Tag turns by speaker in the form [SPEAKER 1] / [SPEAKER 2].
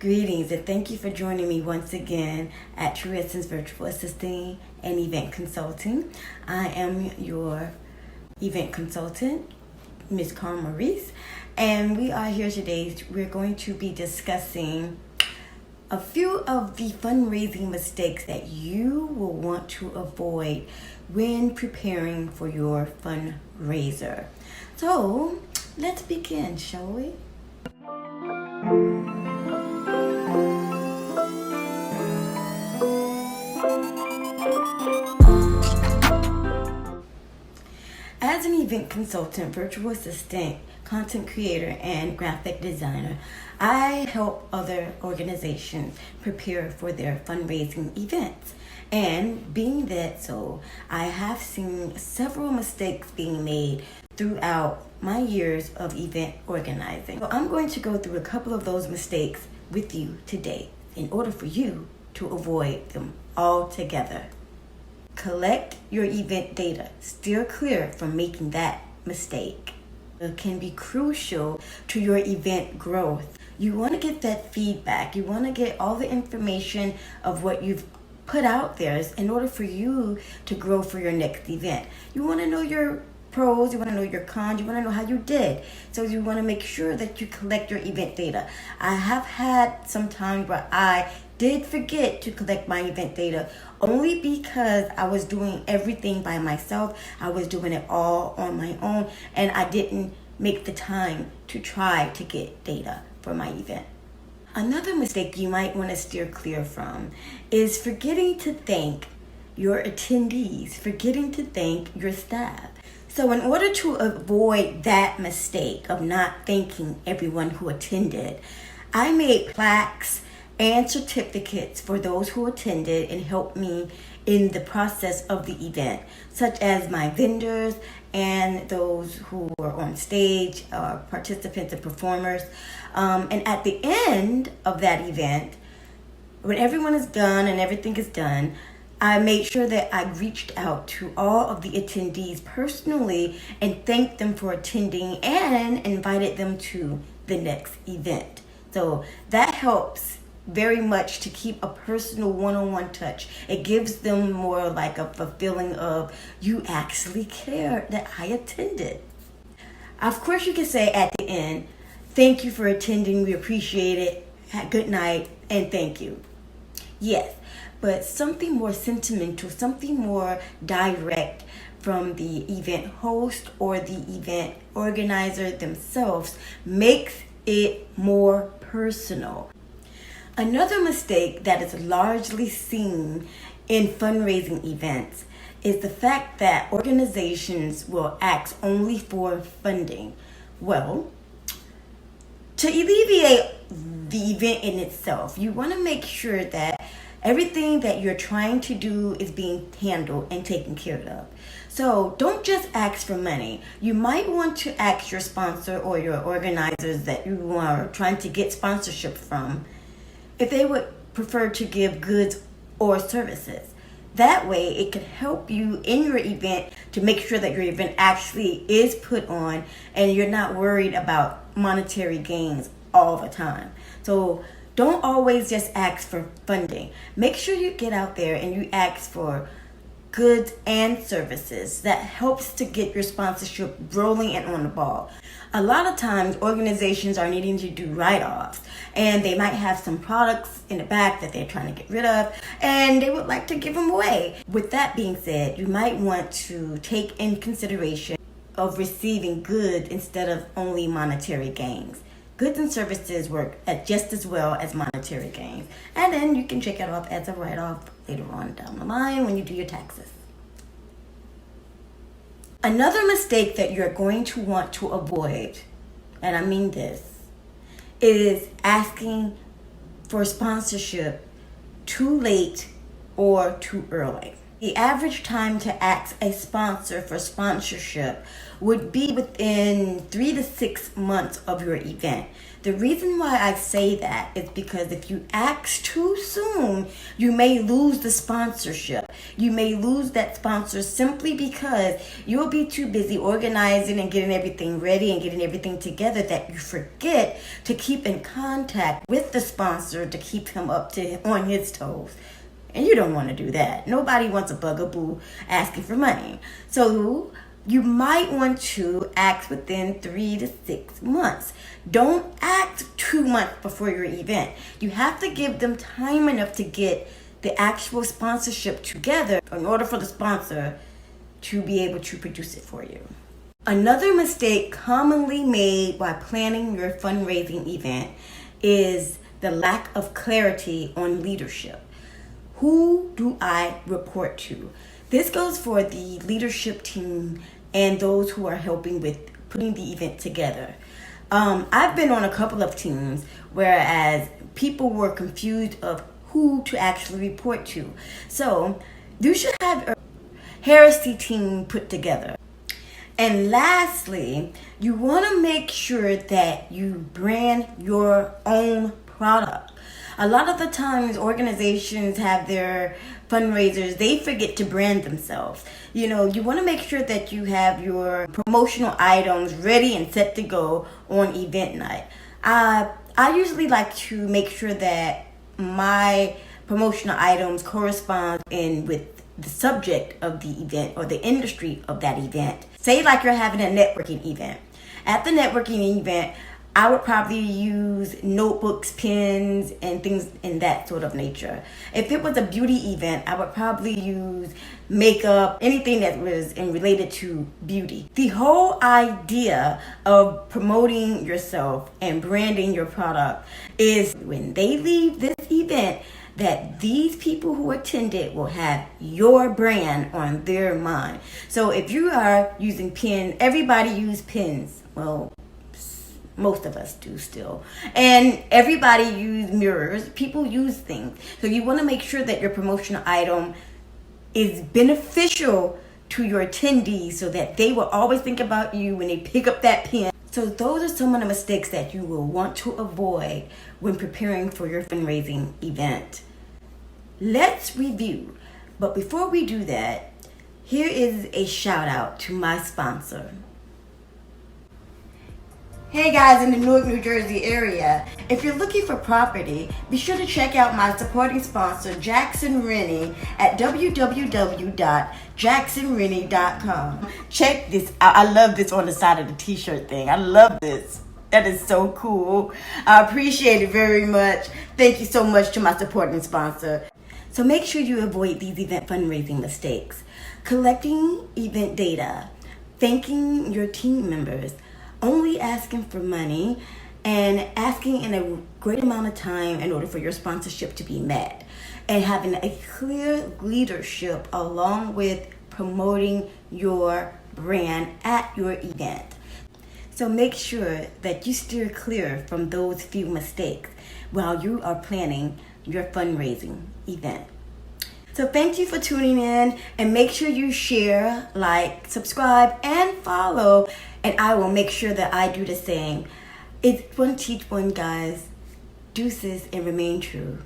[SPEAKER 1] Greetings and thank you for joining me once again at Charities Virtual Assisting and Event Consulting. I am your event consultant, Ms. Carnivals, and we are here today. We're going to be discussing a few of the fundraising mistakes that you will want to avoid when preparing for your fundraiser. So let's begin, shall we? As an event consultant, virtual assistant, content creator, and graphic designer, I help other organizations prepare for their fundraising events. And being that so, I have seen several mistakes being made throughout my years of event organizing. So I'm going to go through a couple of those mistakes with you today in order for you to avoid them altogether. Collect your event data. Steer clear from making that mistake. It can be crucial to your event growth. You want to get that feedback. You want to get all the information of what you've put out there in order for you to grow for your next event. You want to know your pros, you want to know your cons, you want to know how you did. So you want to make sure that you collect your event data. I have had some times where I did forget to collect my event data only because I was doing everything by myself. I was doing it all on my own and I didn't make the time to try to get data for my event. Another mistake you might want to steer clear from is forgetting to thank your attendees, forgetting to thank your staff. So in order to avoid that mistake of not thanking everyone who attended, I made plaques and certificates for those who attended and helped me in the process of the event, such as my vendors and those who were on stage, participants and performers. And at the end of that event, when everyone is done and everything is done, I made sure that I reached out to all of the attendees personally and thanked them for attending and invited them to the next event. So that helps very much to keep a personal one-on-one touch. It gives them more like a feeling of you actually care that I attended. Of course, you can say at the end, thank you for attending, we appreciate it, good night, and thank you. Yes, but something more sentimental, something more direct from the event host or the event organizer themselves makes it more personal. Another mistake that is largely seen in fundraising events is the fact that organizations will ask only for funding. Well, to alleviate the event in itself, you want to make sure that everything that you're trying to do is being handled and taken care of. So don't just ask for money. You might want to ask your sponsor or your organizers that you are trying to get sponsorship from if they would prefer to give goods or services. That way it could help you in your event to make sure that your event actually is put on and you're not worried about monetary gains all the time. So don't always just ask for funding. Make sure you get out there and you ask for goods and services. That helps to get your sponsorship rolling and on the ball. A lot of times organizations are needing to do write-offs and they might have some products in the back that they're trying to get rid of and they would like to give them away. With that being said, you might want to take in consideration of receiving goods instead of only monetary gains. Goods and services work just as well as monetary gains. And then you can check it off as a write-off later on down the line when you do your taxes. Another mistake that you're going to want to avoid, and I mean this, is asking for sponsorship too late or too early. The average time to ask a sponsor for sponsorship would be within 3 to 6 months of your event. The reason why I say that is because if you ask too soon, you may lose the sponsorship. You may lose that sponsor simply because you'll be too busy organizing and getting everything ready and getting everything together that you forget to keep in contact with the sponsor to keep him on his toes. And you don't want to do that. Nobody wants a bugaboo asking for money. So you might want to act within 3 to 6 months. Don't act 2 months before your event. You have to give them time enough to get the actual sponsorship together in order for the sponsor to be able to produce it for you. Another mistake commonly made while planning your fundraising event is the lack of clarity on leadership. Who do I report to? This goes for the leadership team and those who are helping with putting the event together. I've been on a couple of teams whereas people were confused of who to actually report to. So you should have a heresy team put together. And lastly, you want to make sure that you brand your own product. A lot of the times organizations have their fundraisers, they forget to brand themselves. You want to make sure that you have your promotional items ready and set to go on event night. I usually like to make sure that my promotional items correspond with the subject of the event or the industry of that event. Say like you're having a networking event. At the networking event, I would probably use notebooks, pens, and things in that sort of nature. If it was a beauty event, I would probably use makeup, anything that was related to beauty. The whole idea of promoting yourself and branding your product is when they leave this event, that these people who attended will have your brand on their mind. So if you are using pens, everybody use pens. Well, most of us do still. And everybody use mirrors. People use things. So you want to make sure that your promotional item is beneficial to your attendees so that they will always think about you when they pick up that pen. So those are some of the mistakes that you will want to avoid when preparing for your fundraising event. Let's review. But before we do that, here is a shout out to my sponsor. Hey guys in the Newark, New Jersey area, if you're looking for property, be sure to check out my supporting sponsor, Jackson Rennie, at www.jacksonrennie.com. Check this out. I love this on the side of the t-shirt thing. I love this. That is so cool. I appreciate it very much. Thank you so much to my supporting sponsor. So make sure you avoid these event fundraising mistakes. Collecting event data, thanking your team members, only asking for money, and asking in a great amount of time in order for your sponsorship to be met, and having a clear leadership along with promoting your brand at your event. So make sure that you steer clear from those few mistakes while you are planning your fundraising event. So thank you for tuning in, and make sure you share, like, subscribe, and follow, and I will make sure that I do the same. It's one teach one, guys. Deuces and remain true.